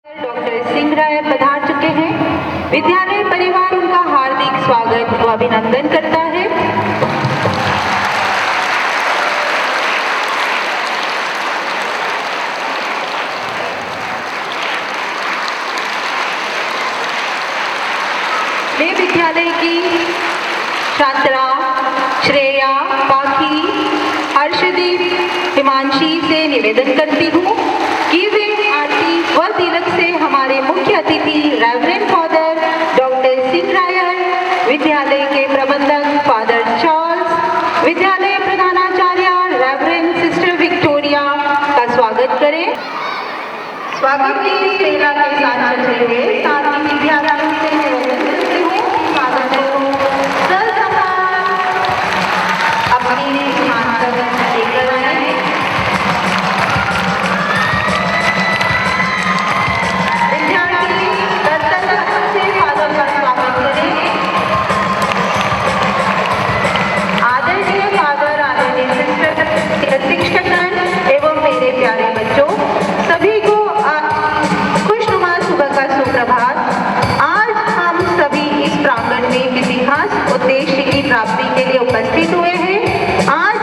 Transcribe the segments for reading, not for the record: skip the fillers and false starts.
Doctor Singh राय पधार चुके हैं। विद्यालय परिवार उनका हार्दिक स्वागत व अभिनंदन करता है। मैं विद्यालय की छात्रा श्रेया, पाखी, हर्षदीप, हिमांशी से निवेदन करती हूँ कि वे आरती व तिलक से हमारे मुख्य अतिथि reverend father doctor Singh royal, विद्यालय के प्रबंधक फादर चार्ल्स, विद्यालय प्रधानाचार्य रेवरेंड सिस्टर विक्टोरिया का स्वागत करें। स्वागत की सेवा के साथ चलते हुए साथ ही विद्यालयों से निवेदन करते हुए फादर को ससम्मान अपनी स्थान पर लेकर आए। विद्यार्थी दर्शन से फादर का स्वागत करें। आदरणीय फादर, आदरणीय सिस्टर, शिक्षकगण एवं मेरे प्यारे बच्चों, सभी को खुशनुमा सुबह का सुप्रभात। आज हम सभी इस प्रांगण में किसी खास उद्देश्य की प्राप्ति के लिए उपस्थित हुए हैं। आज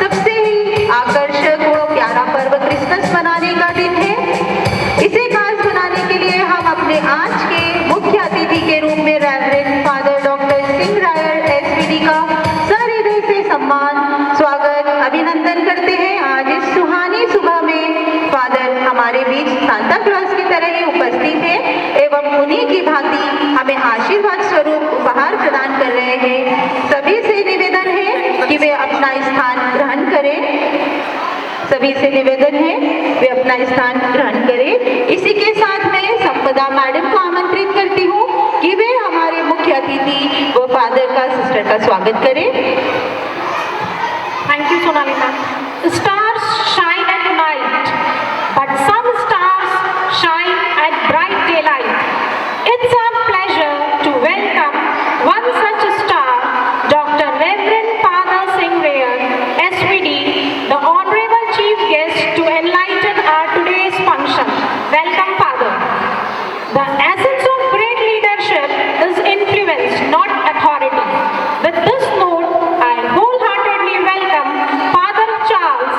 सबसे ही आकर्षक व प्यारा पर्व क्रिसमस मनाने का दिन है। इसे खास बनाने के लिए हम अपने आज के मुख्य अतिथि के रूप में reverend father doctor Singh royal SPD का सहृदय से सम्मान, स्वागत, अभिनंदन करते हैं। आज इस सुहानी सुबह में फादर हमारे बीच सांता क्लॉज की तरह ही उपस्थित है एवं उन्हीं की भांति हमें आशीर्वाद स्वरूप उपहार प्रदान कर रहे हैं। सभी से निवेदन है कि वे अपना स्थान ग्रहण करें। सभी से निवेदन है वे अपना स्थान ग्रहण करें। इसी के साथ मैं संपदा मैडम को आमंत्रित करती हूँ कि वे हमारे मुख्य अतिथि व फादर का, सिस्टर का स्वागत करें। Thank you, Sonali ma'am. The stars shine at night, but some stars shine at bright daylight. It's our pleasure to welcome one such star, Dr. Reverend Father Singh Rayal, SVD, the Honorable Chief Guest, to enlighten our today's function. Welcome, Father. The essence of great leadership is influence, not authority. With this note, I wholeheartedly welcome Father Charles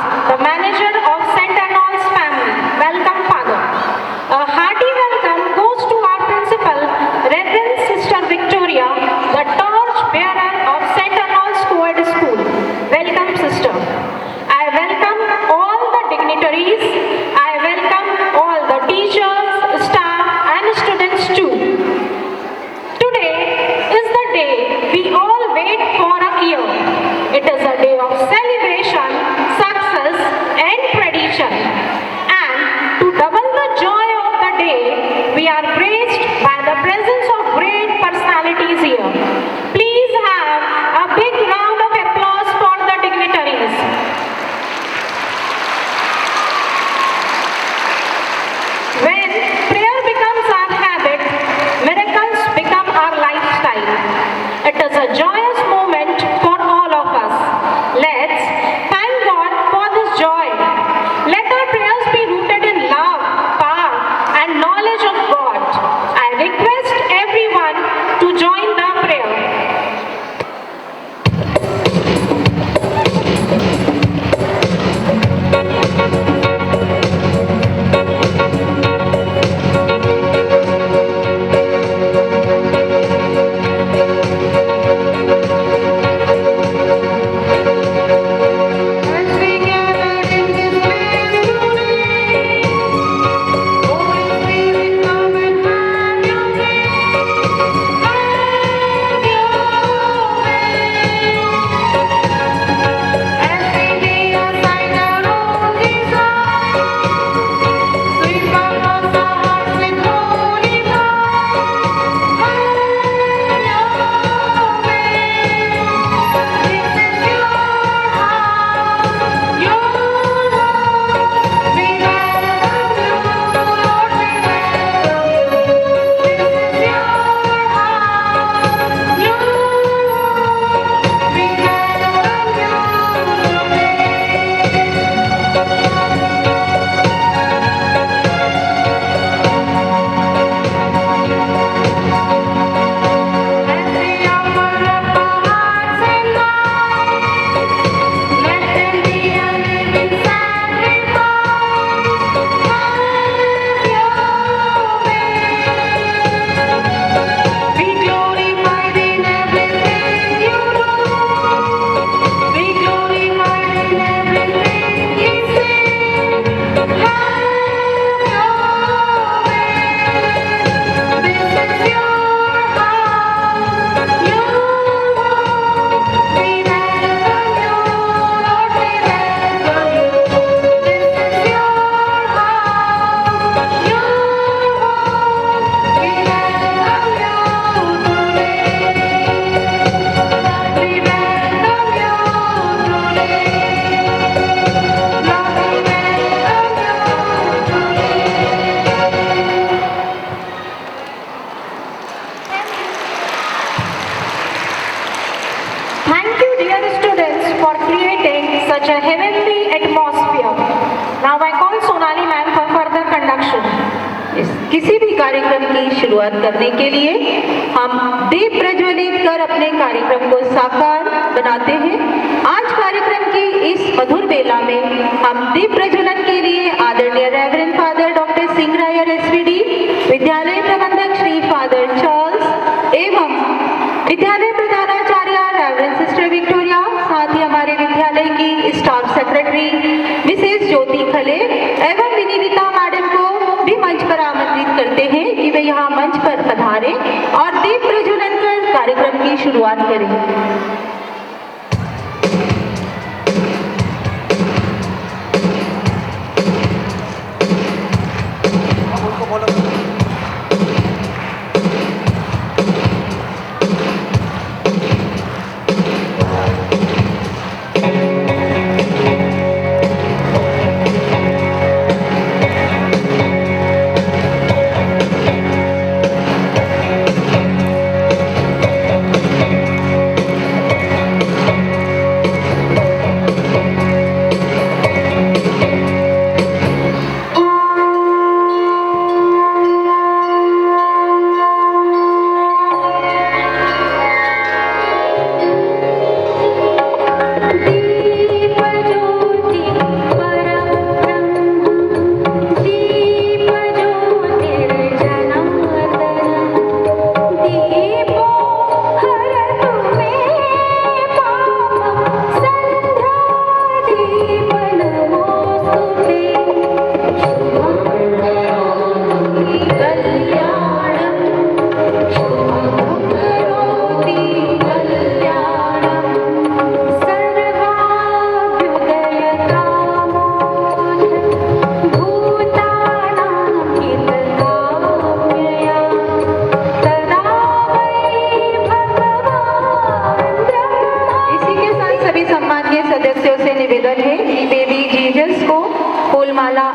for creating such a heavenly atmosphere. Now I call Sonali ma'am for further conduction. किसी भी कार्यक्रम की शुरुआत करने के लिए हम दीप प्रज्वलित कर अपने कार्यक्रम को साकार बनाते हैं। आज कार्यक्रम की इस मधुर बेला में हम दीप प्रज्वलन के लिए आदरणीय रेवरेंड फादर डॉक्टर सिंह रायर एसवीडी, विद्यालय प्रबंधक श्री फादर चार्ल्स एवं विद्यालय प्रधानाचार्य रेवरेंड सिस्टर विक्टोरिया, साथ ही हमारे विद्यालय की स्टाफ सेक्रेटरी मिसेस ज्योति खले एवं विनीता मैडम को भी मंच पर आमंत्रित करते हैं कि वे यहाँ मंच पर पधारें और दीप प्रज्वलन कर कार्यक्रम की शुरुआत करें।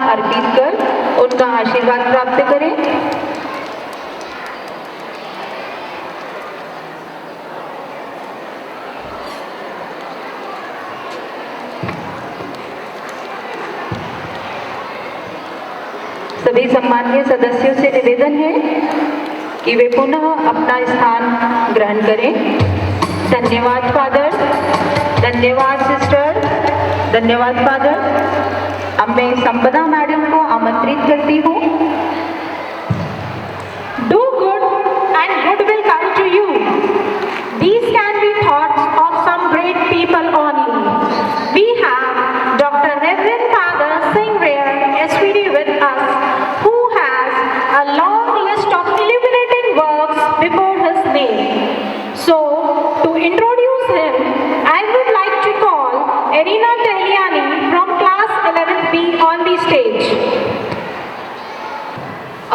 अर्पित कर उनका आशीर्वाद प्राप्त करें। सभी सम्माननीय सदस्यों से निवेदन है कि वे पुनः अपना स्थान ग्रहण करें। धन्यवाद फादर, धन्यवाद सिस्टर, धन्यवाद फादर। अब मैं संपदा मैडम को आमंत्रित करती हूँ। Do good and good will come to you. These can be thoughts of some great people only. We have Dr. Reverend Father Singh Rare SVD with us, who has a long list of illuminating works before his name. So, to introduce him, I would like to call Erina Teliani from class 11th B on the stage.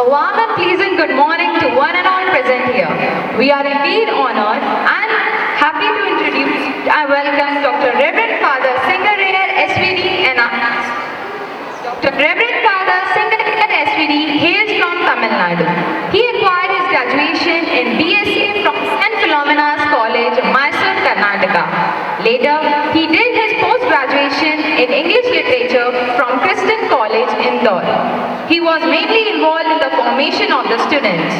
A warm and pleasant good morning to one and all present here. We are indeed honored and happy to introduce and welcome Dr. Reverend Father Singarayar SVD and Dr. Reverend Father Singarayar SVD hails from Tamil Nadu. He acquired his graduation in BSc from St. Philomena's College, Mysore, Karnataka. Later, he did his post-graduation in English Literature from Christian College, Indore. He was mainly involved in the formation of the students.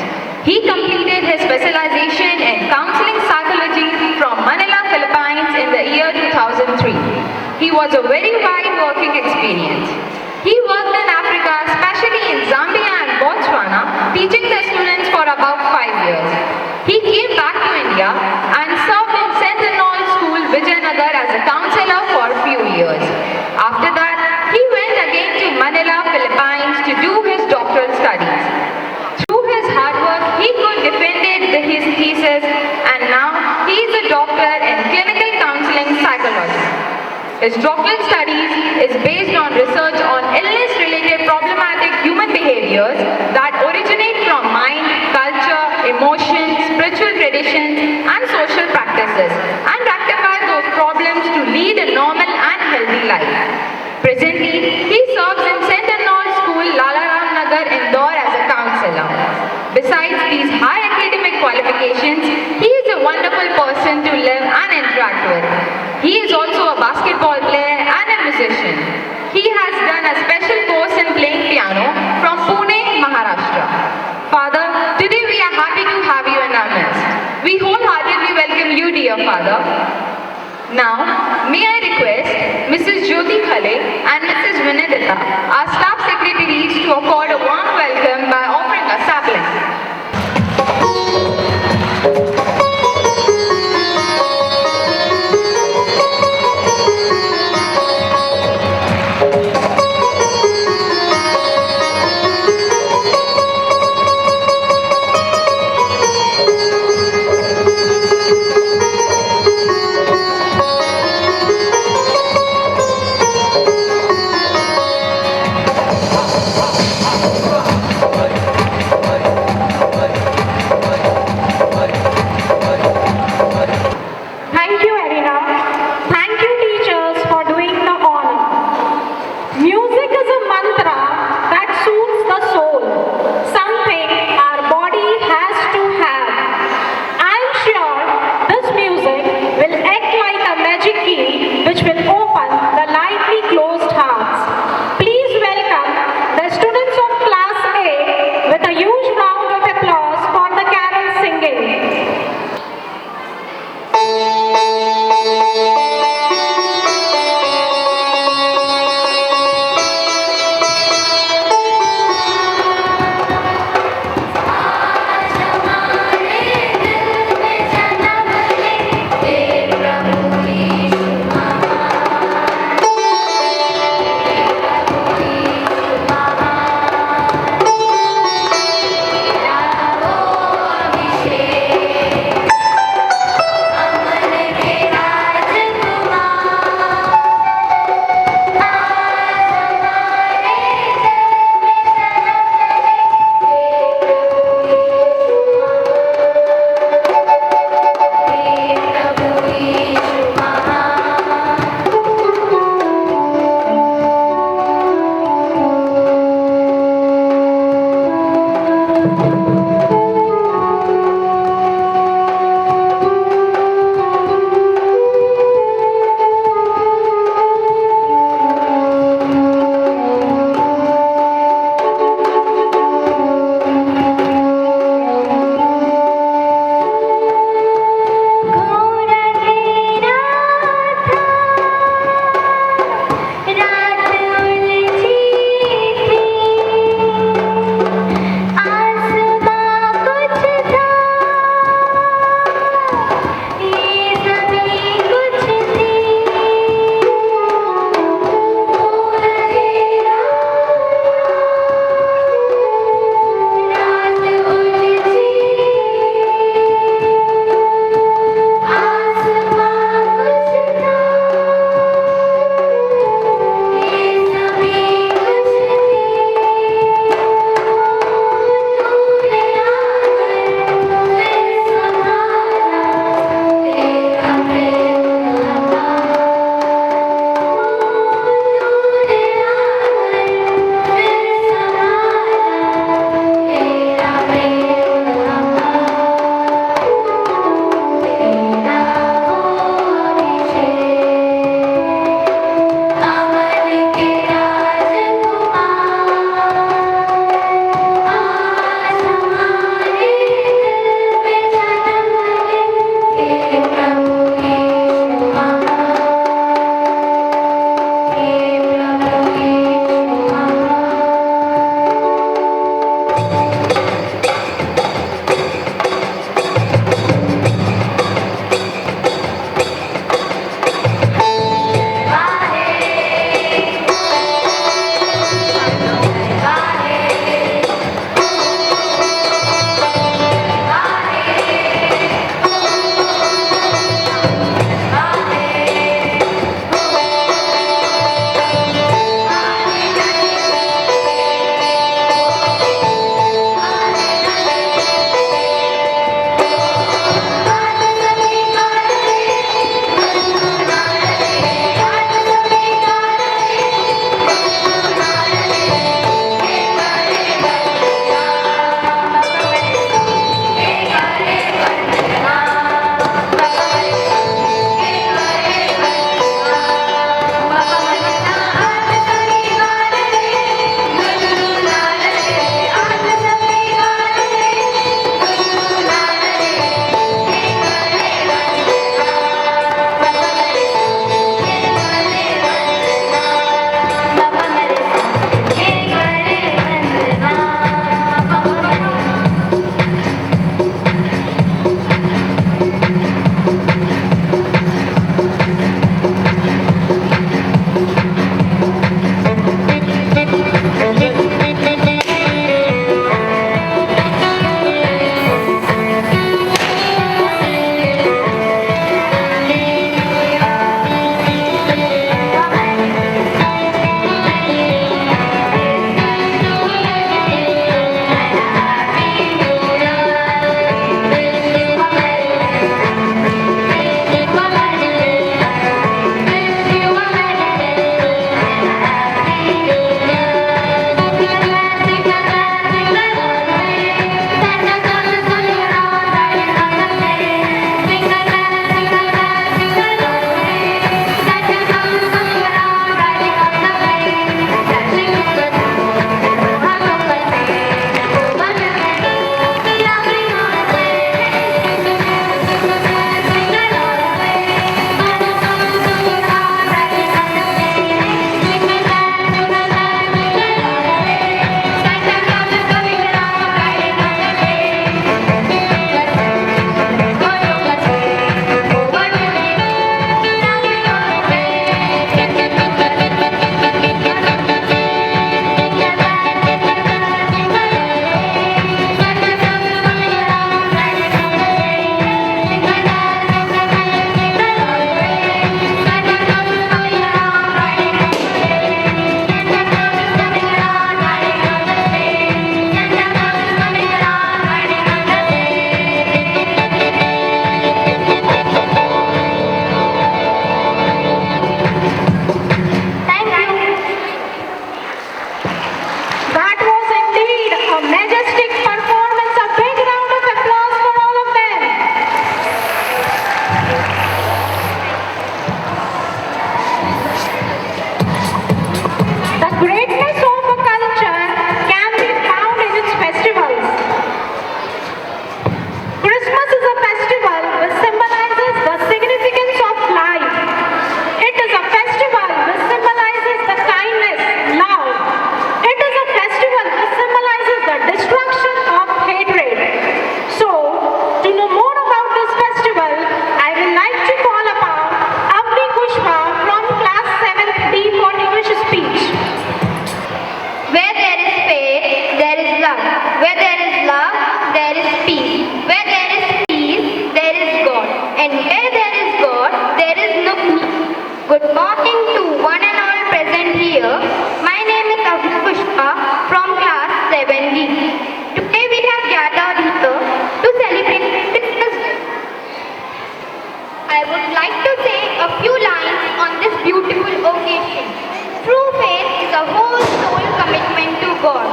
He completed his specialization in counseling psychology from Manila, Philippines in the year 2003. He was a very wide working experience. He worked in Africa, especially in Zambia and Botswana, teaching the students for about 5 years. He came back to India and served in St. Arnold School, Vijayanagar as a counselor for a few years. After that, he went again to Manila, Philippines to do his doctoral studies. Through his hard work, he could defended his thesis and now he is a doctor in clinical counseling psychology. His doctoral studies is based on research on illness-related problematic human behaviors that originate from mind, culture, emotions, spiritual traditions and social practices and rectify those problems to lead a normal and healthy life. Presently, he serves in St. Arnold School, Lalaram Nagar, Indore as a counselor. Besides these high academic qualifications, he is a wonderful person to live and interact with. He is also a a basketball player and a musician. He has done a special course in playing piano from Pune, Maharashtra. Father, today we are happy to have you in our midst. We wholeheartedly welcome you, dear Father. Now, may I request Mrs. Jyoti Khale and Mrs. Vinedita, our staff secretaries, to accord a warm welcome by offering a sapling. Thank you, Arina. Thank you, teachers, for doing the honor. Music is a mantra that soothes the soul, something our body has to have. I'm sure this music will act like a magic key which will open the lightly closed hearts. Please welcome the students of Class A with a huge round of applause for the carol singing. Good morning to one and all present here. My name is Pushpa from class 7D. Today we have gathered here to celebrate Christmas. I would like to say a few lines on this beautiful occasion. True faith is a whole soul commitment to God.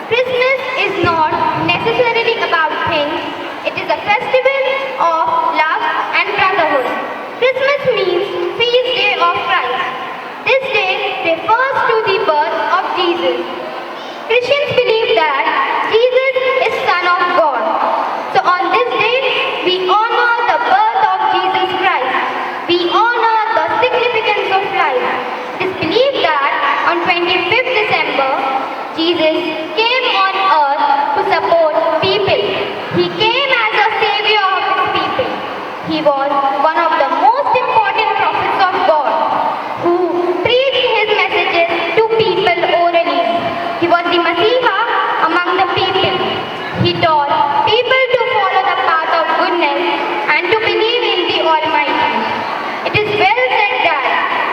Christmas is not necessarily about things. It is a festival of love and brotherhood. Christmas means Feast Day of Christ. This day refers to the birth of Jesus. Christians believe that Jesus is Son of God. So on this day, we honor the birth of Jesus Christ. We honor the significance of life. It is believed that on 25th December, Jesus came on earth to support people. He came as a savior of his people. He was one of the most important prophets of God who preached his messages to people orally. He was the Messiah among the people. He taught people to follow the path of goodness and to believe in the Almighty. It is well said that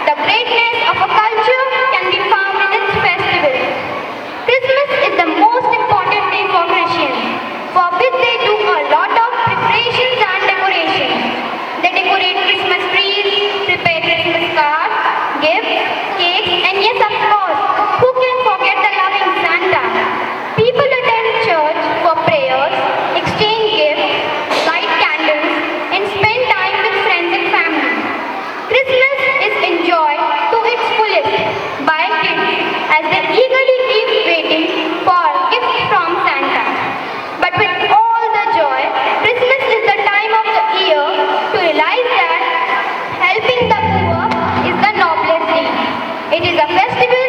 the greatness of a culture can be found in its festivals. Christmas is the most important day for Christians, for which they do a lot of preparations and decorations. They decorate Christmas trees, prepare Christmas cards, gifts, cakes, and yes, of course, who can forget the loving Santa? People attend church for prayers, exchange gifts, light candles, and spend time with friends and family. Christmas is enjoyed to its fullest by kids as they eagerly keep waiting for gifts from Santa. But with all the joy, Christmas is the time of the year to realize that helping the poor is the noblest deed. It is a festival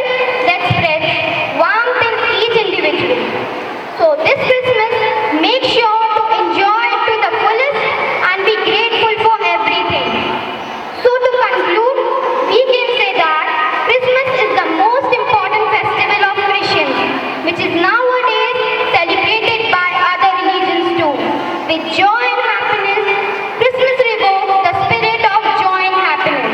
that spreads warmth in each individual. So this Christmas, make sure to enjoy it to the fullest and be grateful for everything. So to conclude, we can say that Christmas is the most important festival of Christians, which is nowadays celebrated by other religions too. With joy and happiness, Christmas revokes the spirit of joy and happiness.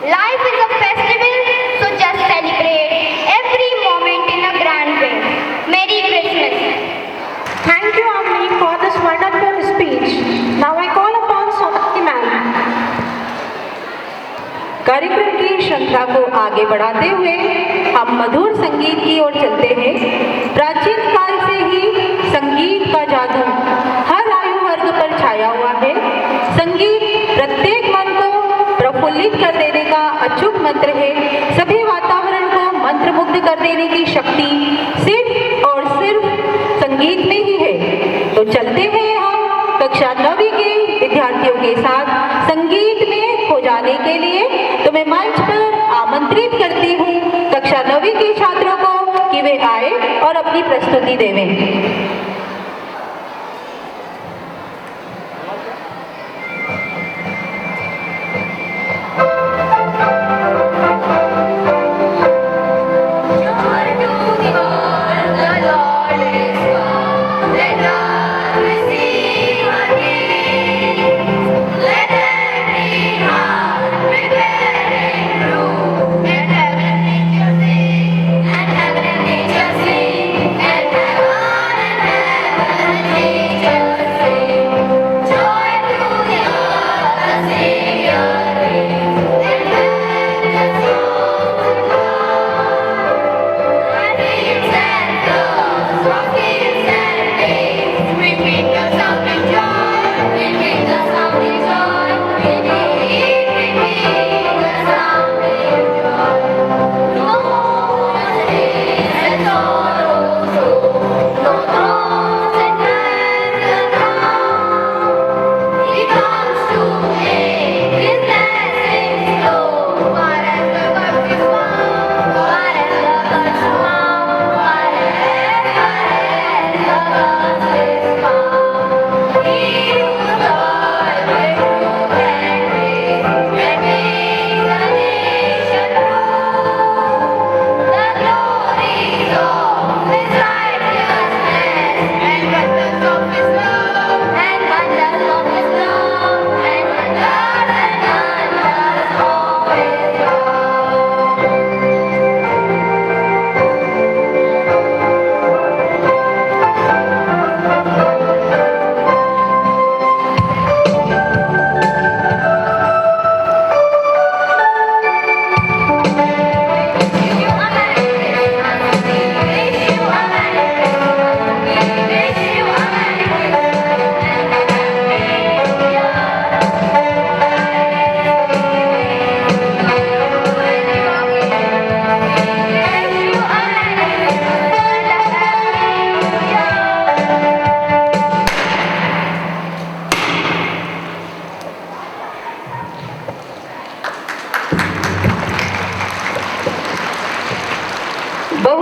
Life is a festival, so just celebrate every moment in a grand way. Merry Christmas. Thank you, Amni, for this wonderful speech. Now I call upon Sonali ma'am. कार्यक्रम की श्रृंखला को आगे बढ़ाते हुए हम मधुर संगीत की ओर चलते हैं। प्राचीन काल से ही संगीत का जादू हर आयु वर्ग पर छाया हुआ है। संगीत प्रत्येक मन को प्रफुल्लित कर देने का अचूक मंत्र है। सभी वातावरण को मंत्रमुग्ध कर देने की शक्ति सिर्फ और सिर्फ संगीत में ही है। तो चलते हैं हम कक्षा 9वीं के विद्यार्थियों के साथ संगीत में खो जाने के लिए। तो मैं मंच पर आमंत्रित करती हूँ कक्षा 9वीं के छात्रों को कि वे आए और अपनी प्रस्तुति देवें। And heaven and nature sing, and heaven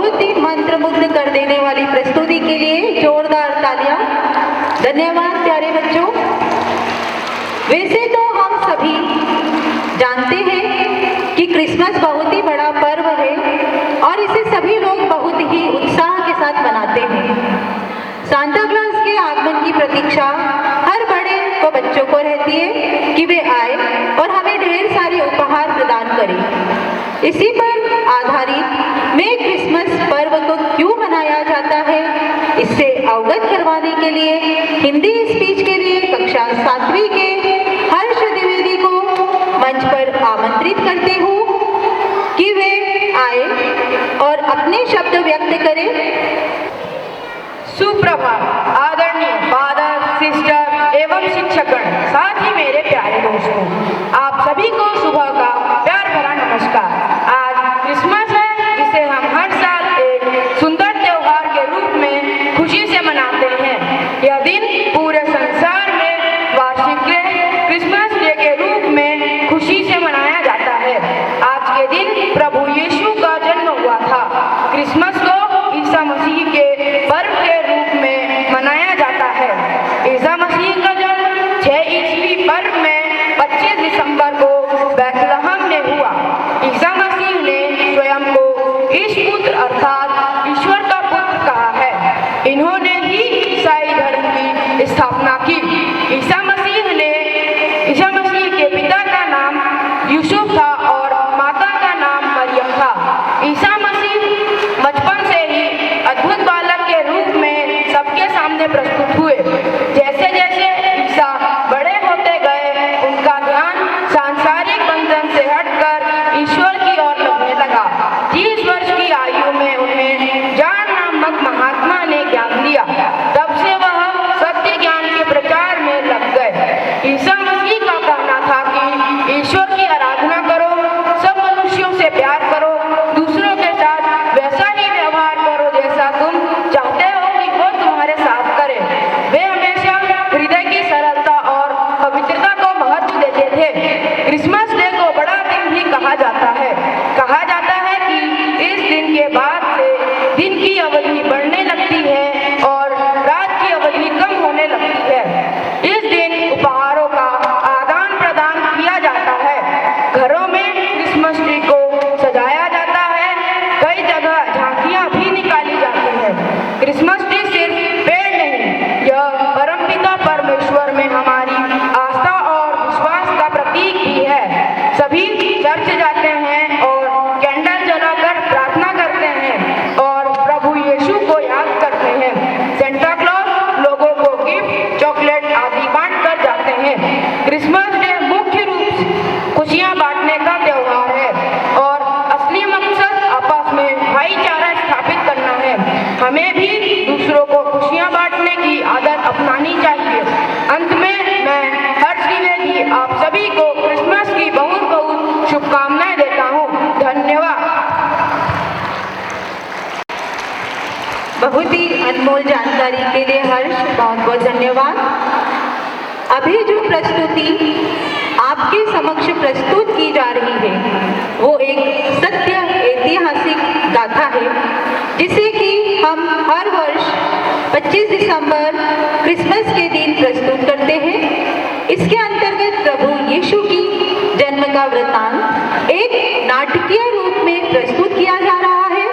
बहुत ही मंत्रमुग्ध कर देने वाली प्रस्तुति के लिए जोरदार तालियां। धन्यवाद प्यारे बच्चों। वैसे तो हम सभी जानते हैं कि क्रिसमस बहुत ही बड़ा पर्व है और इसे सभी लोग बहुत ही उत्साह के साथ मनाते हैं। सांता क्लॉज के आगमन की प्रतीक्षा हर बड़े को बच्चों को रहती है कि वे आए और हमें ढेर सारे उपहार प्रदान करें। इसी पर आधारित में क्रिसमस पर्व को क्यों मनाया जाता है, इससे अवगत करवाने के लिए हिंदी स्पीच के लिए कक्षा 7वीं के हर्ष द्विवेदी को मंच पर आमंत्रित करती हूँ कि वे आए और अपने शब्द व्यक्त करें। सुप्रभात आदरणीय फादर, सिस्टर एवं शिक्षकगण, साथ ही मेरे प्यारे दोस्तों, आप सभी को सुबह का प्यार भरा नमस्कार। आज क्रिसमस है, जिसे हम हर साल एक सुंदर त्योहार के रूप में खुशी से मनाते हैं। यह दिन पूरे संसार में वार्षिक क्रिसमस डे के रूप में खुशी से मनाया जाता है। आज के दिन प्रभु यीशु का जन्म हुआ था। क्रिसमस को ईसा मसीह के पर्व के रूप में मनाया जाता है। ईसा मसीह का जन्म 6 ईस्वी पर्व में 25 दिसंबर को बैतलहम में हुआ। ईसा मसीह ने स्वयं को ईशपुत्र अर्थात ईश्वर का पुत्र कहा है। इन्होंने ही ईसाई धर्म की स्थापना की। ईसा मसीह के पिता का नाम यूसुफ था और माता का नाम मरियम था। ईसा मसीह बचपन से ही अद्भुत बालक के रूप में सबके सामने प्रस्तुत हुए। जैसे जैसे ईसा बड़े होते गए, उनका ध्यान सांसारिक बंधन से हटकर ईश्वर की ओर लगने लगा। 30 वर्ष की आयु में उन्हें जॉन नामक महात्मा ने ज्ञान दिया। तब से वह सत्य ज्ञान के प्रचार में लग गए। ईसा मसीह का कहना था कि ईश्वर की आराधना करो, सब मनुष्यों से प्यार करो, दूसरों के साथ वैसा ही व्यवहार करो जैसा तुम चाहते हो कि वो तुम्हारे साथ करे। वे हमेशा हृदय की सरलता और पवित्रता को महत्व देते थे। क्रिसमस डे को बड़ा दिन भी कहा जाता है। कहा जाता है कि इस दिन के बाद से दिन की अवधि बढ़ने लगती है और रात की अवधि कम होने लगती है। इस दिन उपहारों का आदान प्रदान किया जाता है। घरों में क्रिसमस ट्री को सजाया जाता है। कई जगह झांकियां भी निकाली जाती हैं। क्रिसमस ट्री सिर्फ पेड़ नहीं, यह परमपिता परमेश्वर में हमारी आस्था और विश्वास का प्रतीक भी है। सभी चर्च जाते हैं और कैंडल जलाकर प्रार्थना करते हैं और प्रभु यीशु को याद करते हैं। सेंटा क्लॉज लोगों को गिफ्ट, चॉकलेट आदि बांट कर जाते हैं। क्रिसमस डे मुख्य रूप से खुशियां बांटने का त्योहार है और असली मकसद आपस में भाईचारा स्थापित करना है। हमें भी दूसरों को खुशियां बांटने की आदत अपनानी चाहिए। अंत में मैं हर्ष द्विवेदी आप सभी को क्रिसमस की बहुत बहुत शुभकामनाएं देता हूँ। धन्यवाद। बहुत ही अनमोल जानकारी के लिए हर्ष, बहुत बहुत धन्यवाद। अभी जो प्रस्तुति आपके समक्ष प्रस्तुत की जा रही है वो एक सत्य ऐतिहासिक गाथा है, जिसे कि हम हर वर्ष 25 दिसंबर क्रिसमस के दिन प्रस्तुत करते हैं। इसके अंतर्गत प्रभु यीशु की जन्म का वृत्तांत एक नाटकीय रूप में प्रस्तुत किया जा रहा है।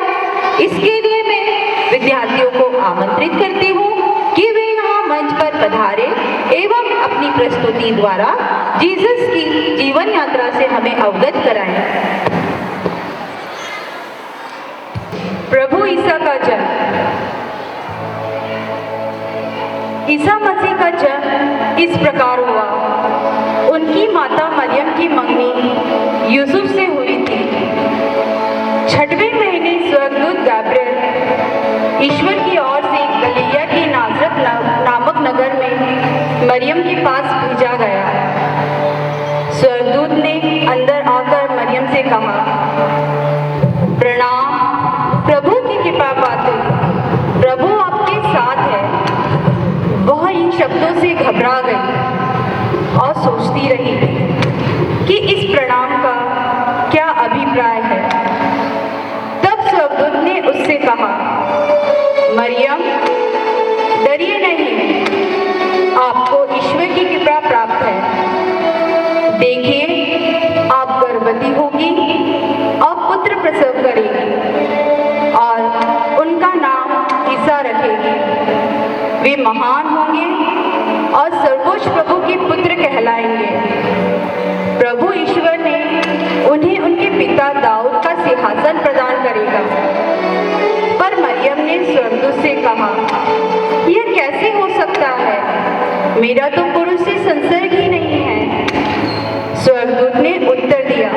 इसके लिए मैं विद्यार्थियों को आमंत्रित करती हूँ कि वे यहाँ मंच पर पधारे एवं अपनी प्रस्तुति द्वारा जीसस की जीवन यात्रा से हमें अवगत कराएं। प्रभु ईसा का जन्म। ईसा मसीह का जन्म इस प्रकार हुआ। उनकी माता मरियम की मंगनी यूसुफ से हुई थी। 6वें महीने स्वर्गदूत गैब्रियल ईश्वर की ओर से गलीलिया की नाजरत नामक नगर में मरियम के पास भेजा गया। स्वर्गदूत ने अंदर आकर मरियम से कहा, प्रणाम, प्रभु की कृपा पाते, प्रभु आपके साथ है। वह इन शब्दों से घबरा गई और सोचती रही कि इस प्रणाम का क्या अभिप्राय है। तब स्वर्गदूत ने उससे वे महान होंगे और सर्वोच्च प्रभु के पुत्र कहलाएंगे। प्रभु ईश्वर ने उन्हें उनके पिता दाऊद का सिंहासन प्रदान करेगा। पर मरियम ने स्वर्गदूत से कहा, यह कैसे हो सकता है? मेरा तो पुरुष से संसर्ग ही नहीं है। स्वर्गदूत ने उत्तर दिया,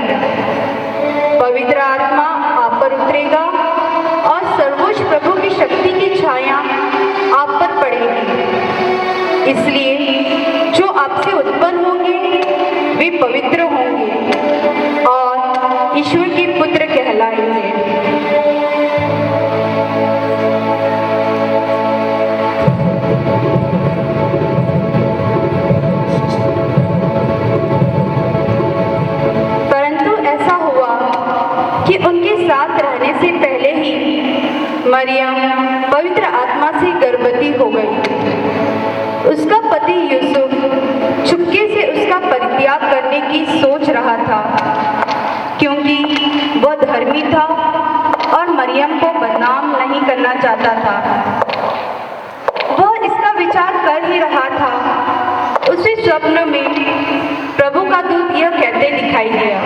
पवित्र आत्मा आप पर उतरेगा और सर्वोच्च प्रभु की शक्ति की छाया आप पर पड़ेगी। इसलिए जो आपसे उत्पन्न होंगे वे पवित्र होंगे और ईश्वर के पुत्र कहलाएंगे। परंतु ऐसा हुआ कि उनके साथ रहने से पहले ही मरियम पवित्र आत्मा से गर्भवती हो गई। उसका पति यूसुफ चुपके से उसका परित्याग करने की सोच रहा था, क्योंकि वह धर्मी था और मरियम को बदनाम नहीं करना चाहता था। वह इसका विचार कर ही रहा था, उसे स्वप्न में प्रभु का दूत यह कहते दिखाई दिया,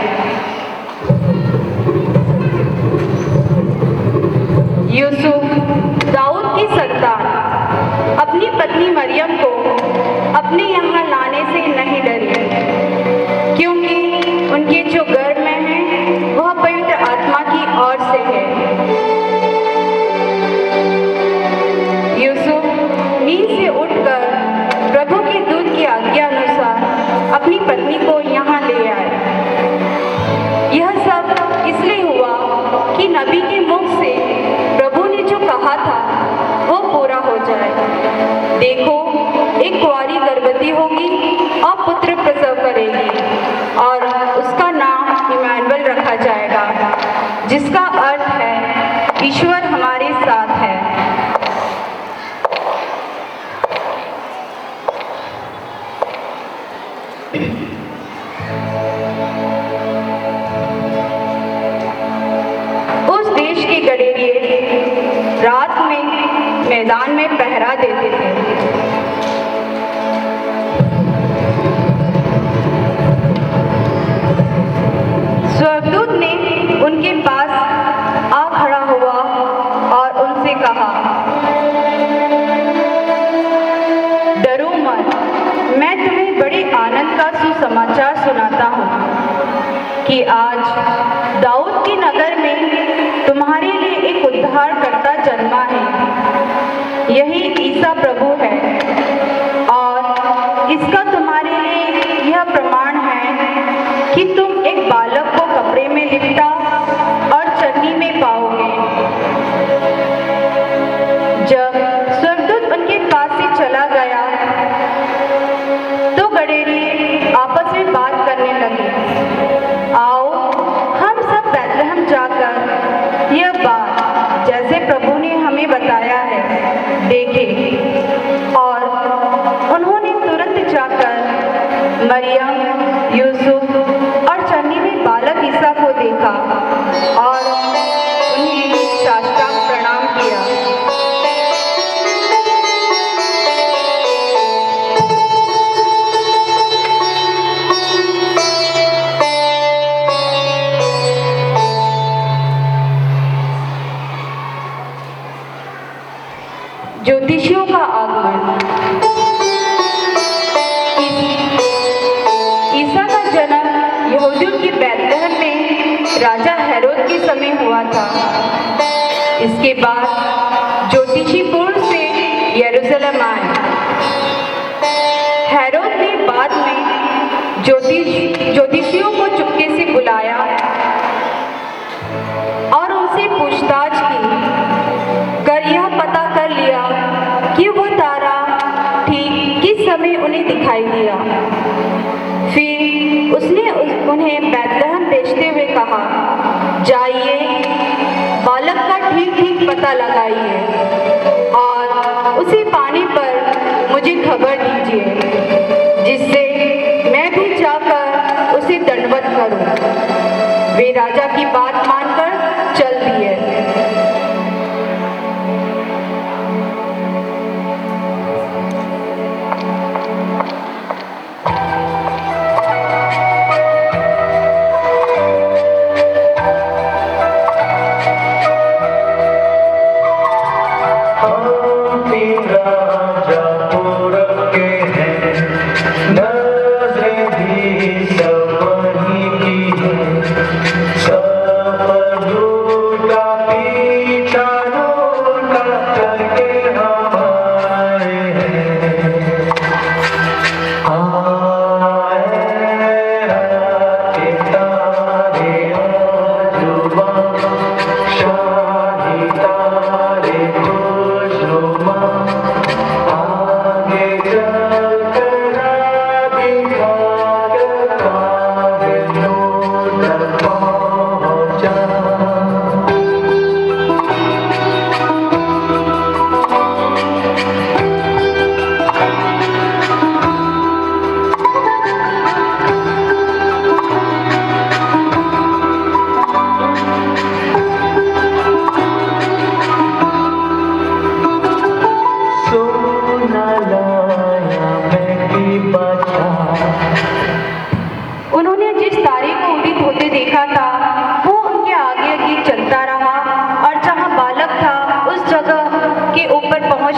यूसुफ दाऊद की संतान अपनी पत्नी मरियम को अपने यहाँ लाने से नहीं डरे, क्योंकि उनके जो गर्भ में है वह पवित्र आत्मा की ओर से है। यूसुफ नींद से उठकर प्रभु के दूत की आज्ञा अनुसार अपनी पत्नी को यहाँ ले आए। यह सब इसलिए हुआ कि नबी के मुख से प्रभु ने जो कहा था वो पूरा हो जाए। देखो, एक कुंवारी गर्भवती होगी और पुत्र प्रसव करेगी और उसका नाम इमानुएल रखा जाएगा, जिसका अर्थ है ईश्वर हमारे साथ है। उस देश के गडेरिए रात में मैदान में पहरा देते थे। स्वर्गदूत ने उनके पास आ खड़ा हुआ और उनसे कहा, डरो मत, मैं तुम्हें बड़े आनंद का सुसमाचार सुनाता हूँ कि आज दाऊद के नगर में तुम्हारे लिए एक उद्धारकर्ता जन्मा है। यही ईसा प्रभु है और इसका तुम्हारे लिए यह प्रमाण है कि तुम एक बालक को कपड़े में लिपटा और चन्नी में पाओगे। जब स्वर्गदूत उनके पास से चला गया तो गडेरिए आपस में बात करने लगे, आओ हम सब बैतलहम जाकर यह बात जैसे प्रभु ने हमें बताया है देखें। और उन्होंने तुरंत जाकर मरियम, यूसुफ और चन्नी में बालक ईसा को देखा और उन्हें साष्टांग प्रणाम किया। ज्योतिषियों का आगमन। ईसा का जन्म यहूदियों की बैतलहम में राजा हेरोद के समय हुआ था। इसके बाद ज्योतिषी पूर्व से यरूशलेम आए। हेरोद ने बाद में ज्योतिषियों को चुपके से बुलाया और उनसे पूछताछ की, कर यह पता कर लिया कि वह तारा ठीक किस समय उन्हें दिखाई दिया। फिर उसने उन्हें बैतलहम भेजते हुए कहा, जाइए बालक का ठीक पता लगाइए और उसे पाने पर मुझे खबर दीजिए, जिससे मैं भी जाकर उसे दंडवत करूं। वे राजा की बात मानकर चल दिए।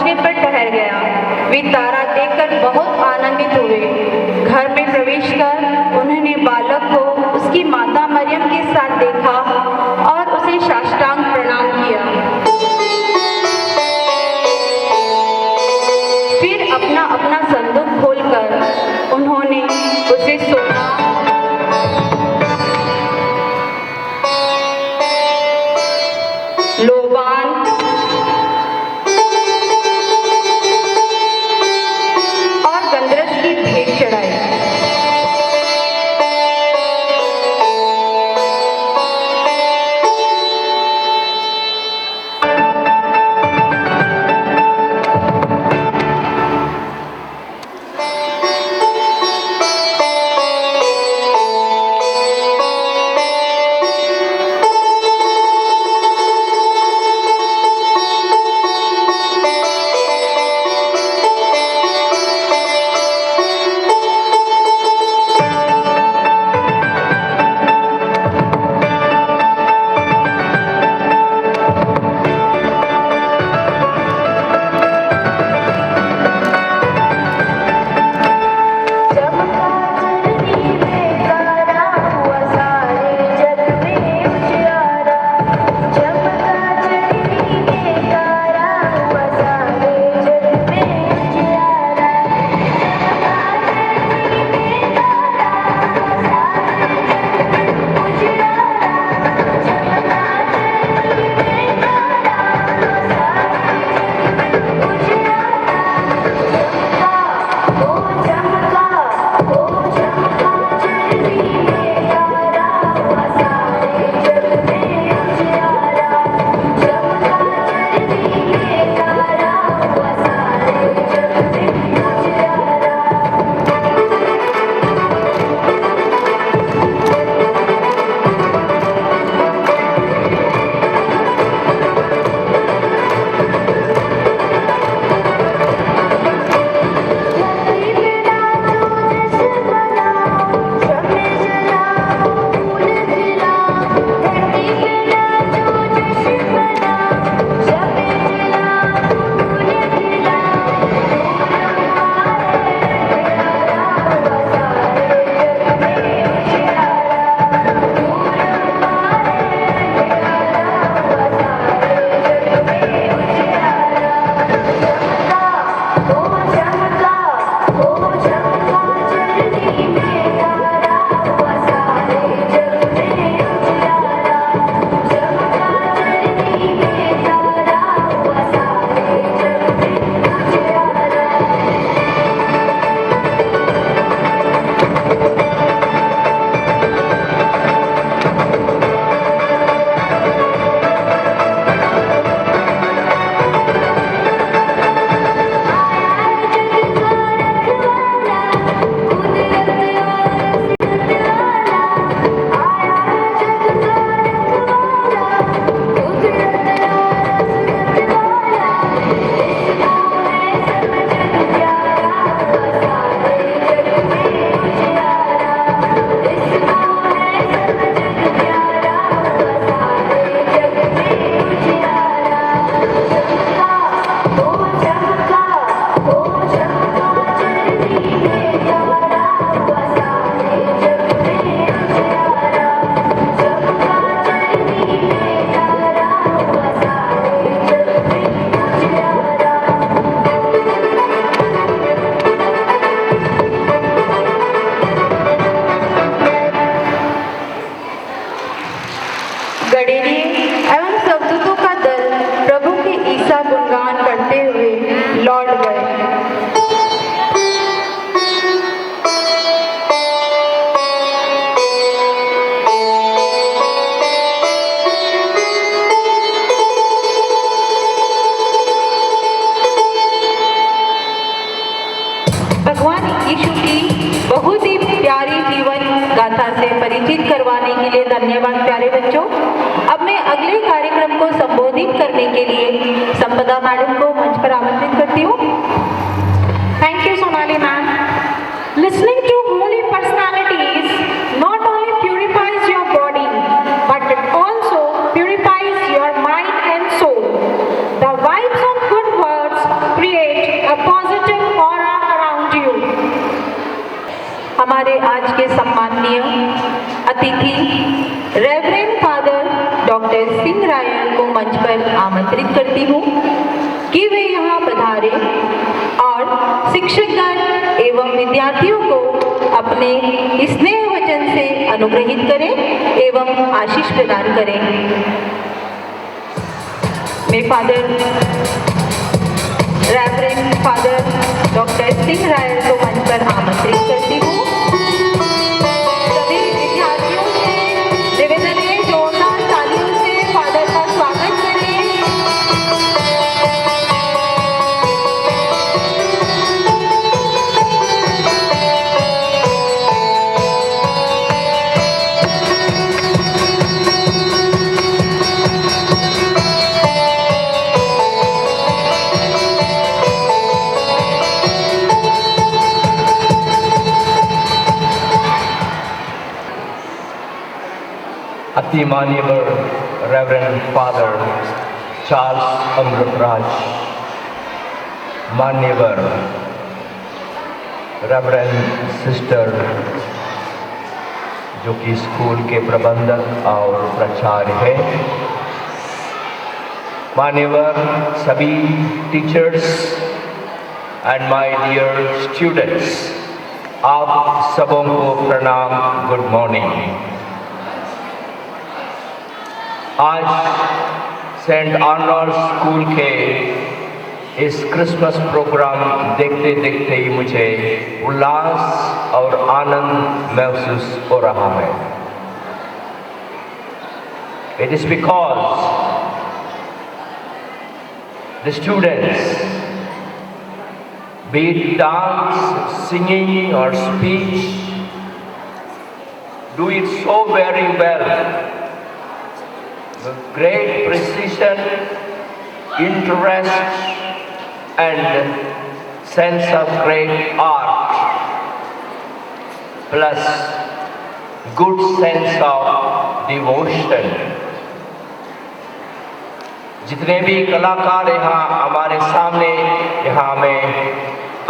मस्जिद पर ठहर गया। वे तारा देखकर बहुत आनंदित हुए। घर में प्रवेश कर उन्होंने बालक को उसकी माता मरियम के साथ देखा और उसे साष्टांग प्रणाम किया। फिर अपना अपना संदूक खोलकर उन्होंने उसे सोना, लोबान और गंधरस की भेंट चढ़ाई। गाथा से परिचित करवाने के लिए धन्यवाद प्यारे बच्चों। अब मैं अगले कार्यक्रम को संबोधित करने के लिए संपदा मैडम को मंच पर आमंत्रित करती हूँ। Thank you, Sonali ma'am. Listening to holy personalities not only purifies your body, but it also purifies your mind and soul. The vibes of good words हमारे आज के सम्माननीय अतिथि reverend father doctor Singh royal को मंच पर आमंत्रित करती हूँ कि वे यहाँ पधारे और शिक्षकगण एवं विद्यार्थियों को अपने स्नेह वचन से अनुग्रहित करें एवं आशीष प्रदान करें। मैं father reverend father doctor Singh royal को मंच पर आमंत्रित करती हूँ। सभी विद्यार्थियों से निवेदन है, जोरदार तालियों से फादर का स्वागत करें। अति माननीय रेवरेंड फादर चार्ल्स अमृतराज, मान्यवर रेवरेंड सिस्टर जो कि स्कूल के प्रबंधक और प्राचार्य हैं, मान्यवर सभी teachers and my dear students, आप सबों को प्रणाम, गुड मॉर्निंग। आज सेंट आर्नल्ड स्कूल के इस क्रिसमस प्रोग्राम देखते देखते ही मुझे उल्लास और आनंद महसूस हो रहा है। It is because the students, be it dance, singing or speech, do it so very well, with great precision, interest and sense of great art, plus good sense of devotion. जितने भी कलाकार यहाँ हमारे सामने यहाँ हमें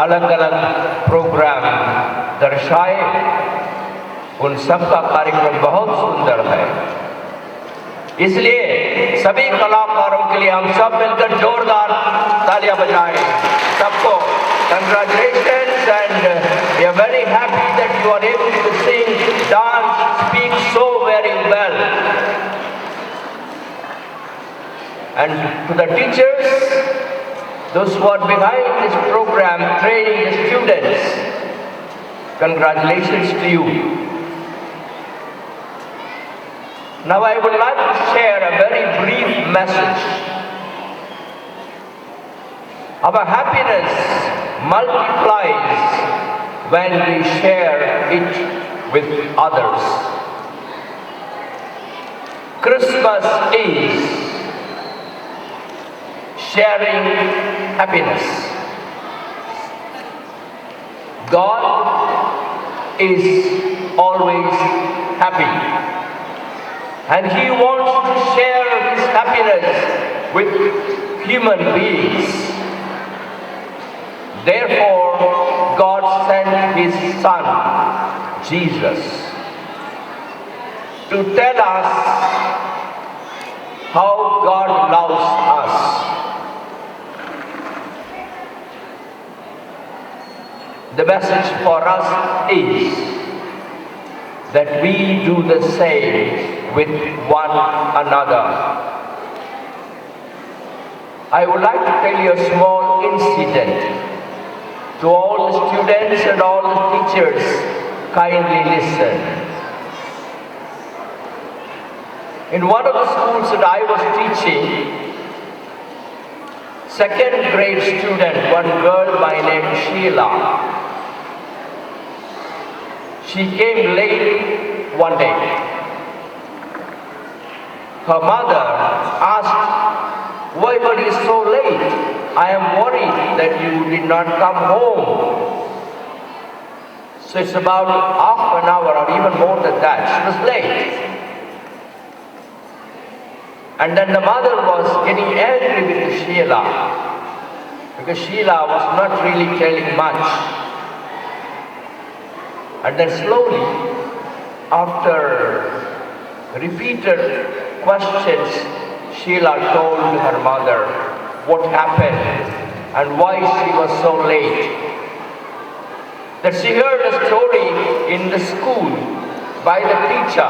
अलग अलग प्रोग्राम दर्शाए, उन सब का कार्यक्रम बहुत सुंदर है। इसलिए सभी कलाकारों के लिए हम सब मिलकर जोरदार तालियां बजाएं। सबको congratulations and we are very happy that you are able to sing, dance, speak so very well. And to the teachers, those who are behind this program training the students, congratulations to you. Now I would like to share a very brief message. Our happiness multiplies when we share it with others. Christmas is sharing happiness. God is always happy. And He wants to share His happiness with human beings. Therefore, God sent His Son, Jesus, to tell us how God loves us. The message for us is that we do the same with one another. I would like to tell you a small incident. To all the students and all the teachers, kindly listen. In one of the schools that I was teaching, second grade student, one girl by name Sheila, she came late one day. Her mother asked, "Why were you so late? I am worried that you did not come home." So it's about half an hour or even more than that. She was late. And then the mother was getting angry with Sheila because Sheila was not really telling much. And then slowly, after repeated questions, Sheila told her mother what happened and why she was so late. That she heard a story in the school by the teacher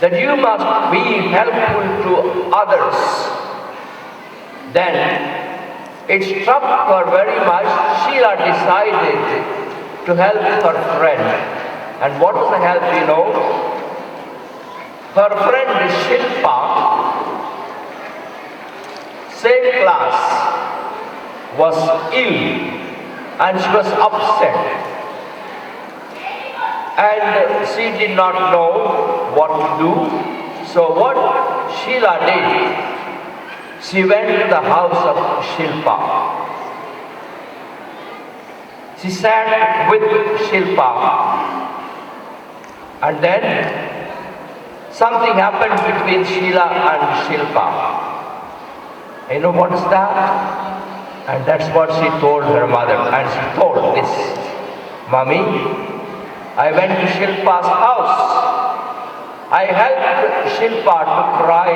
that you must be helpful to others. Then it struck her very much. Sheila decided to help her friend. And what was the help, you know? Her friend Shilpa, same class, was ill and she was upset. And she did not know what to do. So what Sheila did, she went to the house of Shilpa. She sat with Shilpa. And then something happened between Sheila and Shilpa. You know what is that? And that's what she told her mother. And she told this, Mommy, I went to Shilpa's house. I helped Shilpa to cry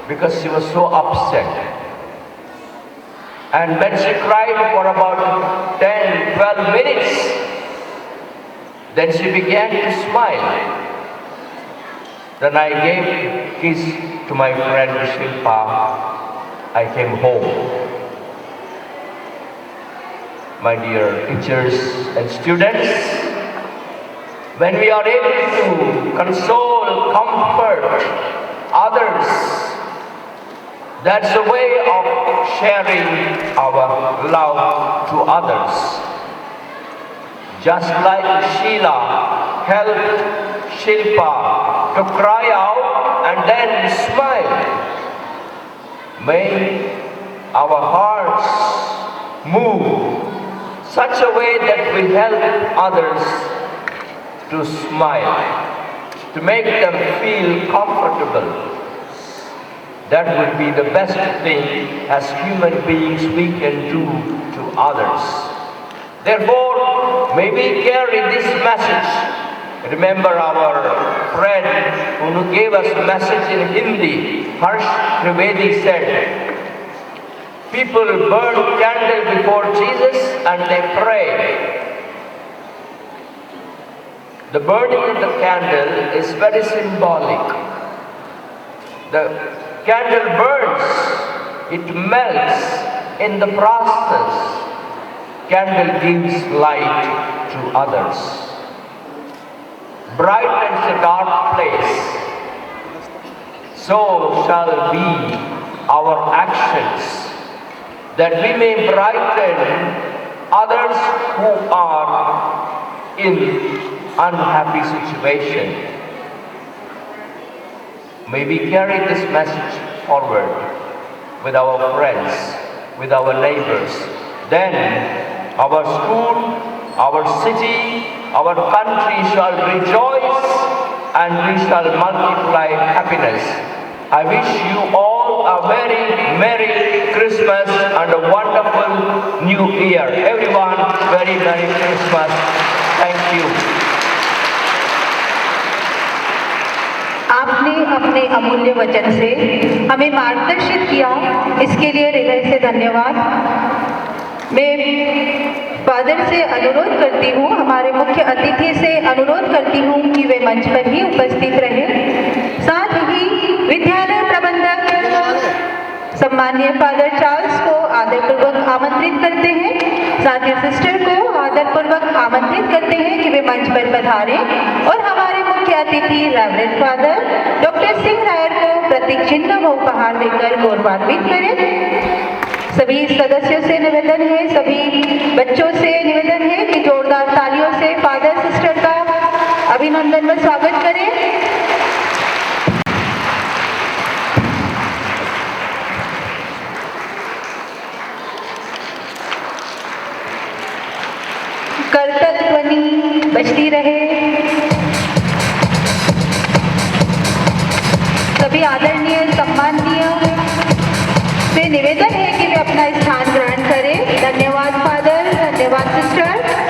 because she was so upset. And when she cried for about 10, 12 minutes, then she began to smile. Then I gave a kiss to my friend Shilpa. I came home. My dear teachers and students, when we are able to console, comfort others, that's a way of sharing our love to others. Just like Sheila helped Shilpa to cry out and then smile. May our hearts move such a way that we help others to smile, to make them feel comfortable. That would be the best thing as human beings we can do to others. Therefore, may we carry this message. Remember our friend who gave us a message in Hindi, Harsh Trivedi said, people burn candle before Jesus and they pray. The burning of the candle is very symbolic. The candle burns, it melts. In the process, candle gives light to others. Brightens a dark place. So shall be our actions, that we may brighten others who are in unhappy situation. May we carry this message forward with our friends, with our neighbors. Then our school, our city, our country shall rejoice and we shall multiply happiness. I wish you all a very Merry Christmas and a wonderful New Year. Everyone, very Merry Christmas. Thank you. आपने अपने अमूल्य वचन से हमें मार्गदर्शित किया, इसके लिए हृदय से धन्यवाद। मैं फादर से अनुरोध करती हूँ, हमारे मुख्य अतिथि से अनुरोध करती हूँ कि वे मंच पर ही उपस्थित रहें। साथ ही विद्यालय प्रबंधक सम्माननीय फादर चार्ल्स को आदरपूर्वक आमंत्रित करते हैं। साथ ही सिस्टर को आदरपूर्वक आमंत्रित करते हैं कि वे मंच पर पधारें और हमारे मुख्य अतिथि रेवरेंड फादर डॉक्टर सिंह रायर को प्रतीक चिन्ह व उपहार देकर गौरवान्वित करें। सभी सदस्यों से निवेदन है, सभी बच्चों से निवेदन है कि जोरदार तालियों से फादर सिस्टर का अभिनंदन व स्वागत करें। करतल ध्वनि बजती रहे। सभी आदरणीय सम्माननीय से निवेदन है कि वे अपना स्थान ग्रहण करें। धन्यवाद फादर, धन्यवाद सिस्टर।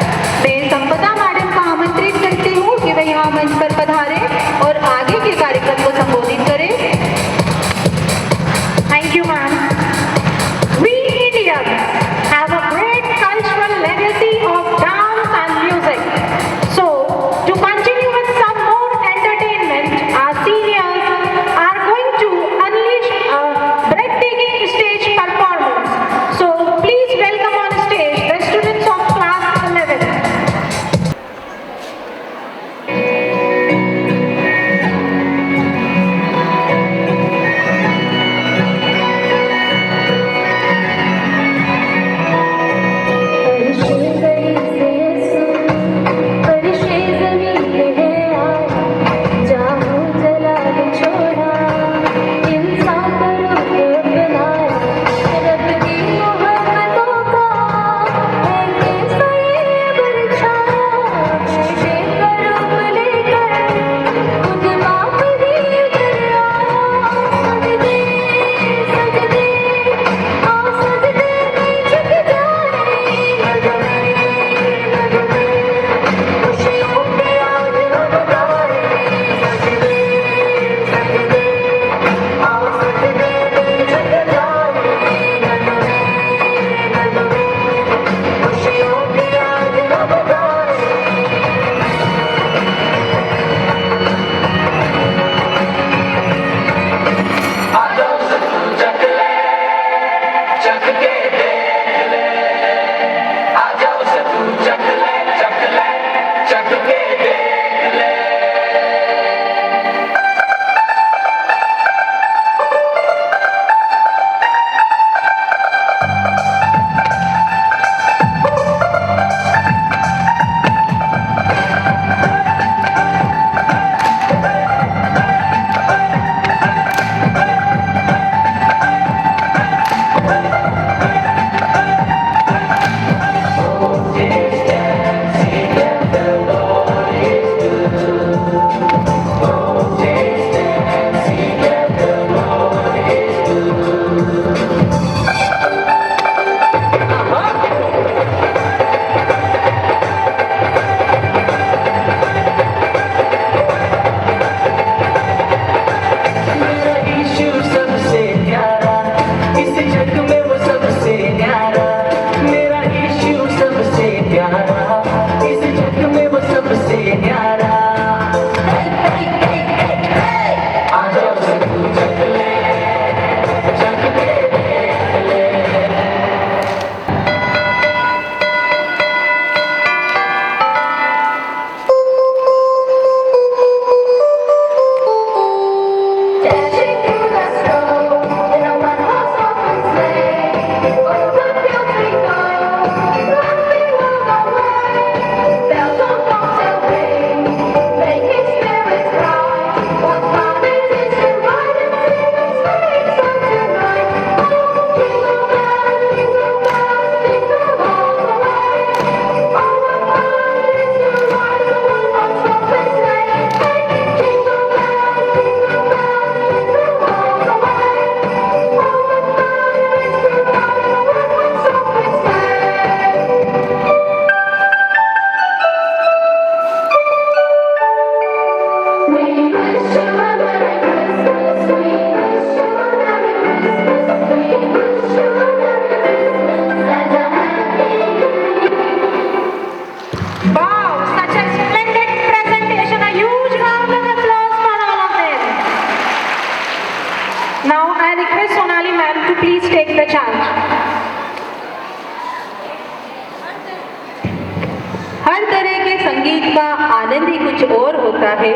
का आनंद ही कुछ और होता है।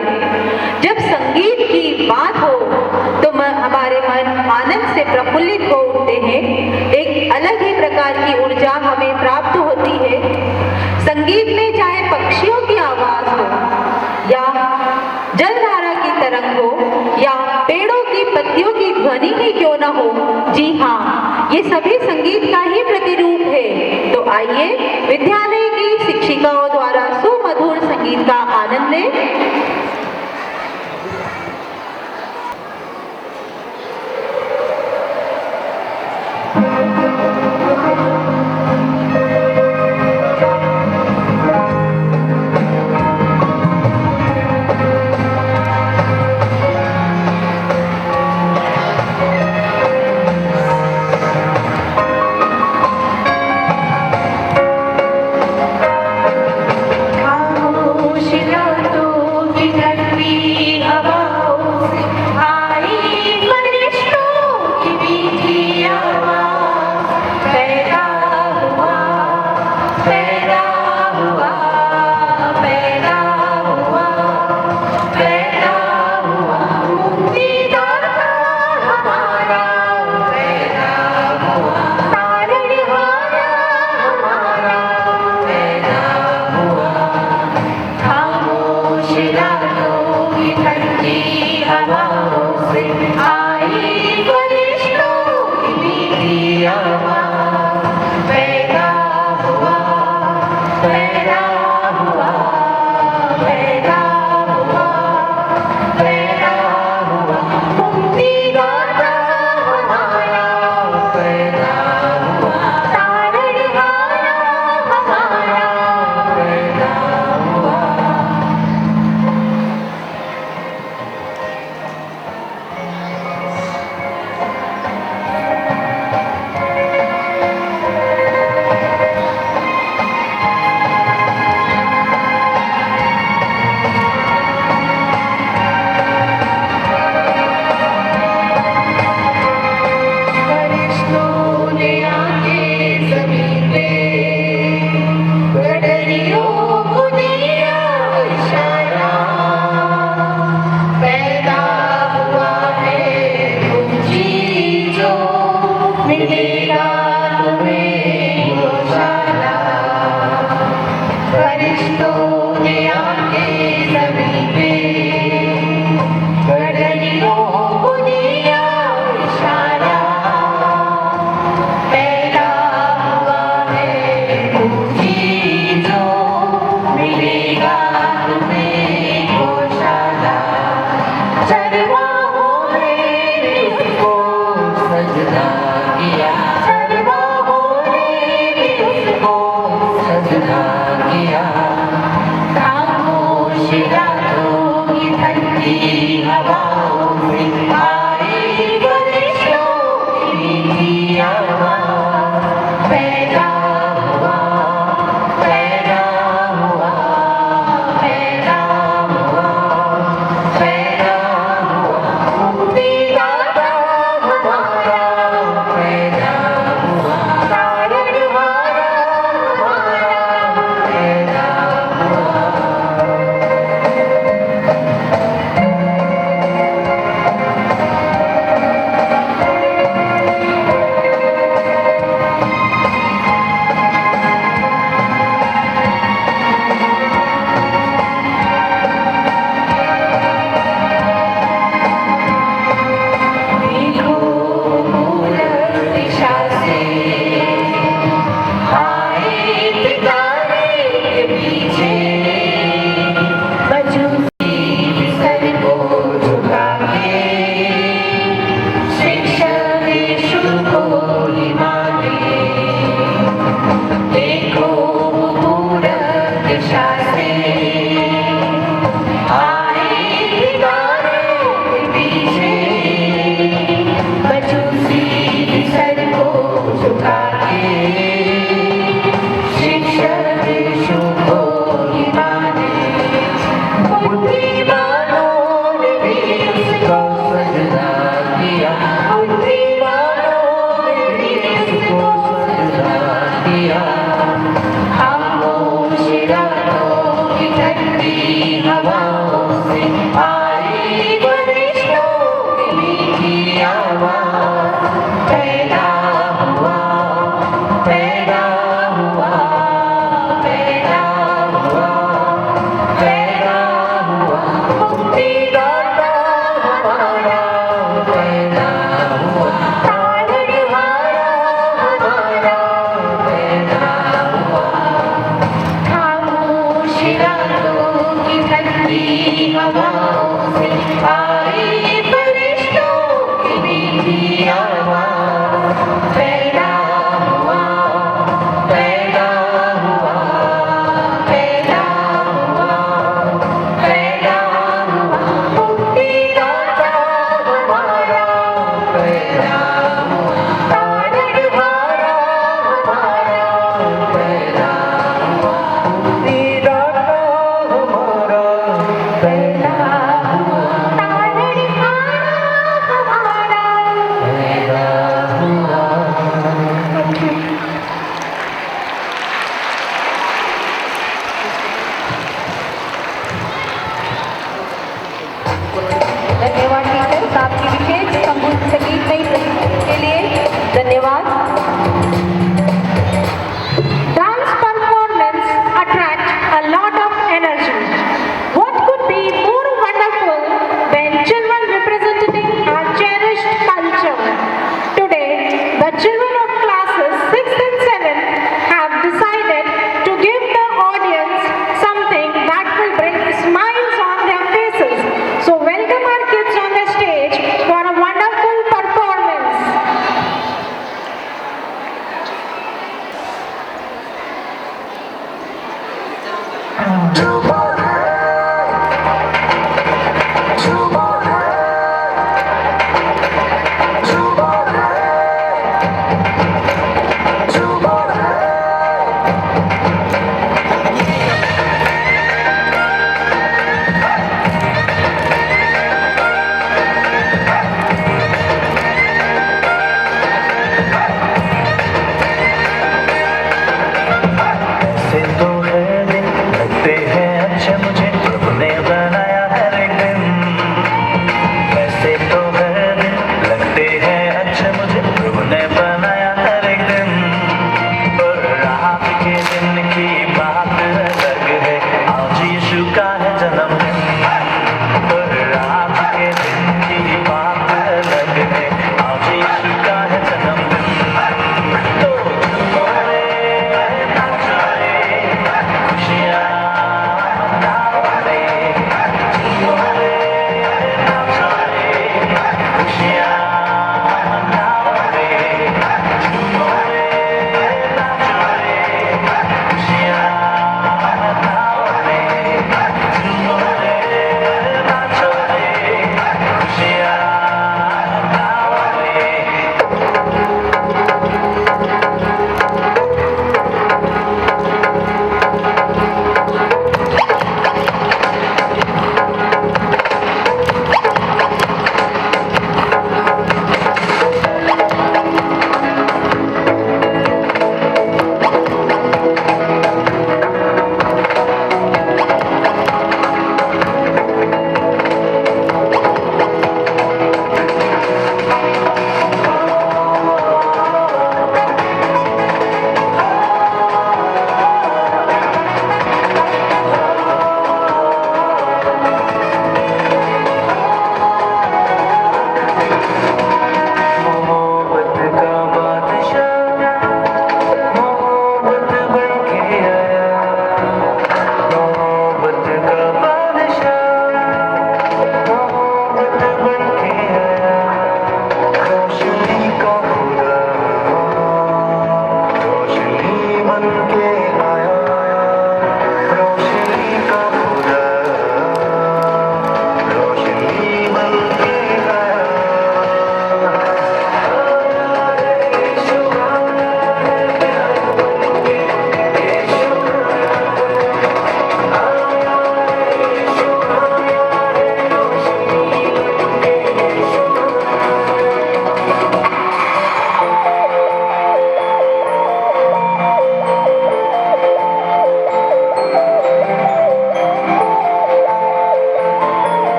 जब संगीत की बात हो तो हमारे मन आनंद से प्रफुल्लित हो उठते हैं। एक अलग ही प्रकार की ऊर्जा हमें प्राप्त होती है। संगीत में चाहे पक्षियों की आवाज हो या जलधारा की तरंग हो या पेड़ों की पत्तियों की ध्वनि ही क्यों न हो, जी हाँ, ये सभी संगीत का ही प्रतिरूप है। तो आइए विद्यालय की शिक्षिकाओं द्वारा सुमधुर संगीत का आनंद लें।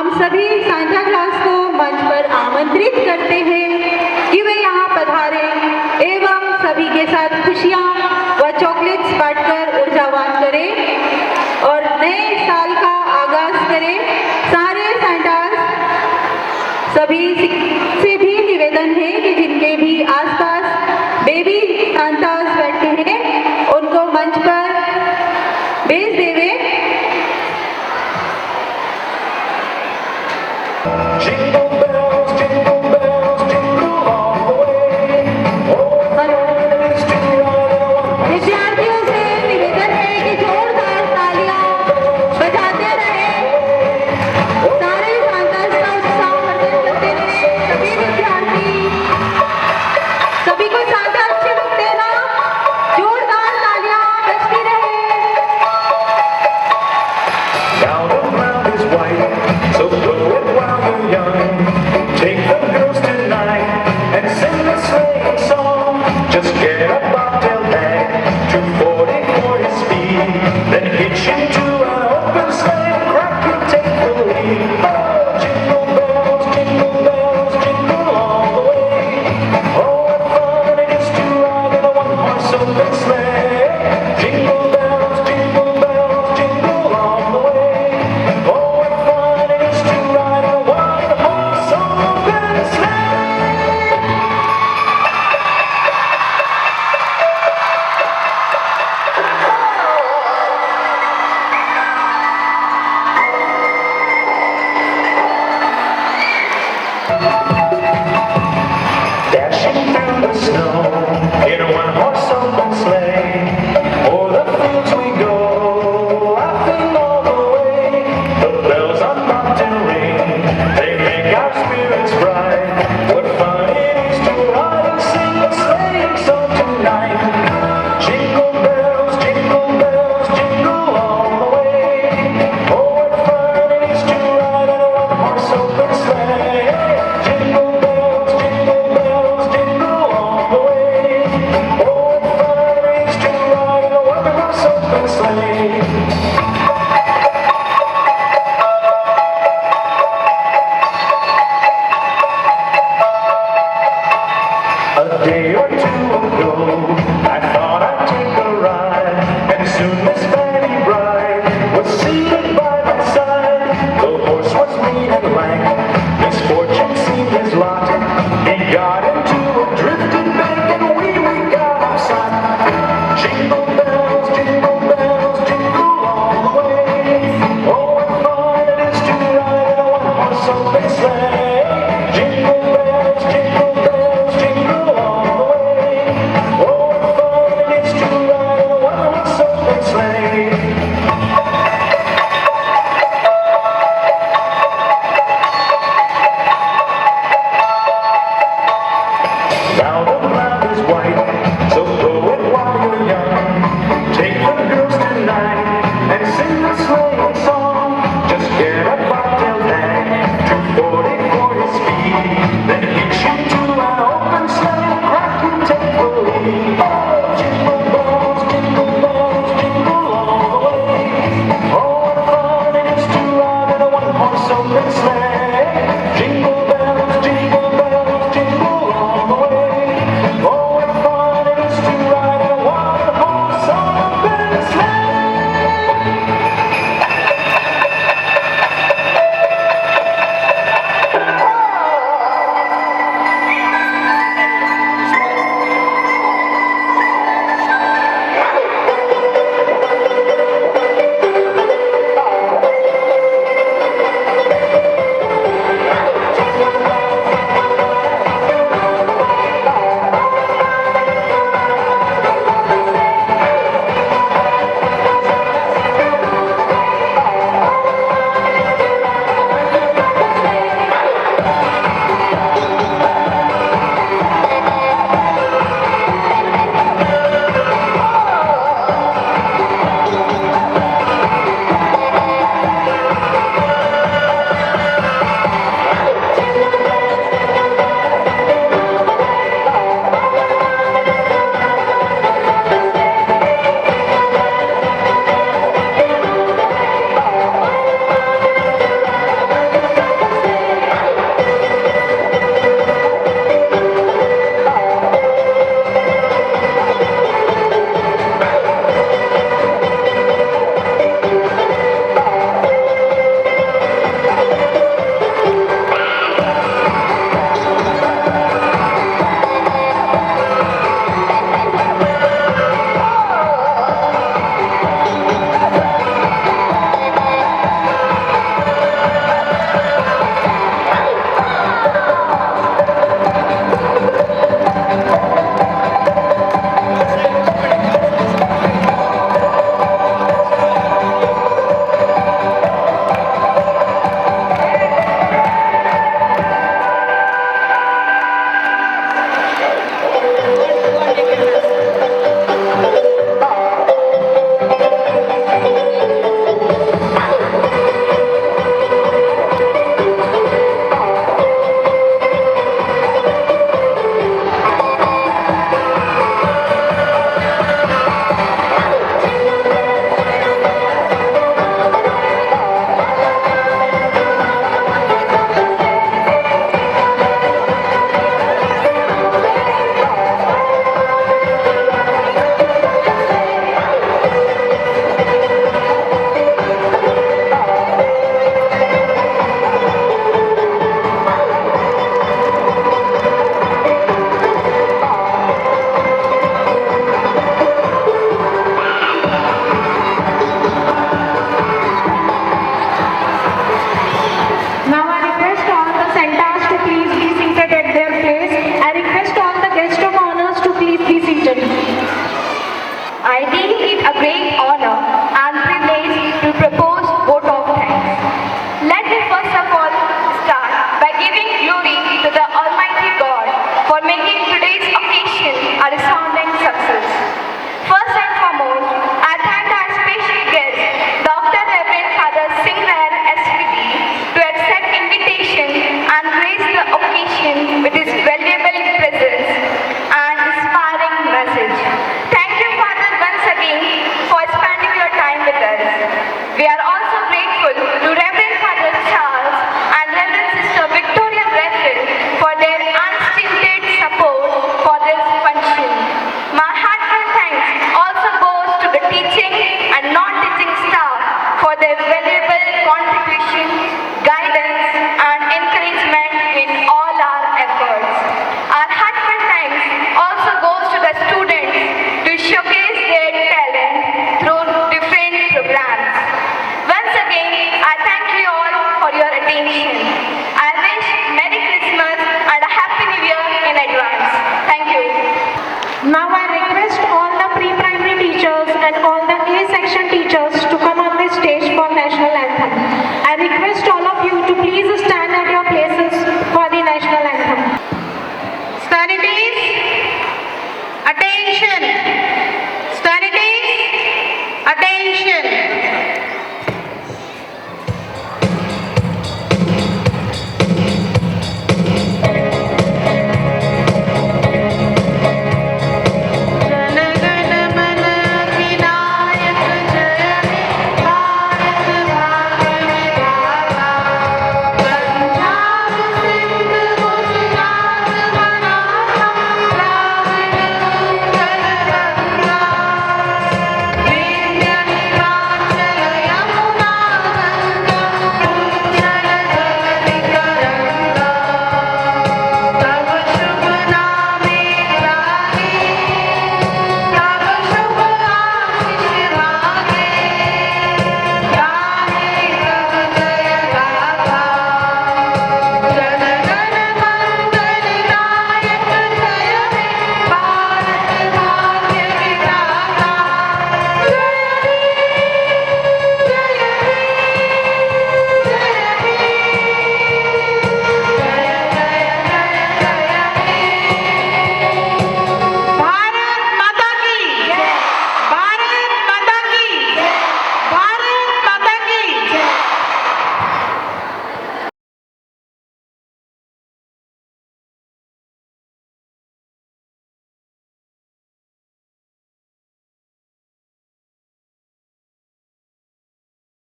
हम सभी सांता क्लॉज को मंच पर आमंत्रित करते हैं कि वे यहाँ पधारे एवं सभी के साथ खुशियाँ व चॉकलेट्स बांटकर ऊर्जावान करें और नए साल का आगाज करें। सारे सांतास सभी से भी निवेदन है कि जिनके भी आसपास बेबी सांतास बैठे हैं उनको मंच पर भेज देवे। Jingle bells, jingle all the way. Oh, it's to ride विद्यार्थियों से निवेदन है कि जोरदार तालियां बजाते रहें। सारे सांतास का उत्साह वर्धन करते रहें। सभी विद्यार्थी सभी को सांता अच्छे लगते हैं ना? जोरदार तालियां बजती रहें। Now the ground is white, so blow it while you're young. Take the girls tonight and sing the sleighing song. Just get a bobtail bag, 240 for his speed. Then hitch into an open sleigh and crack and take the lead. Oh, jingle bells, jingle all the way. Oh, what fun it is to ride in a one-horse open sleigh. Jingle bells, jingle all the way. Oh, what fun it is to ride in a one-horse open sleigh. Dashing through the snow in a one-horse open sleigh. O'er the fields we go, laughing all the way. The bells on bobtail ring, they make our spirits bright. What fun it is to ride and sing a sleighing song tonight. Jingle bells, jingle all the way. Oh, what fun it is to ride in a one-horse open sleigh. Jingle bells, jingle all the way. Oh, what fun it is to ride in a one-horse open sleigh. A day or two ago,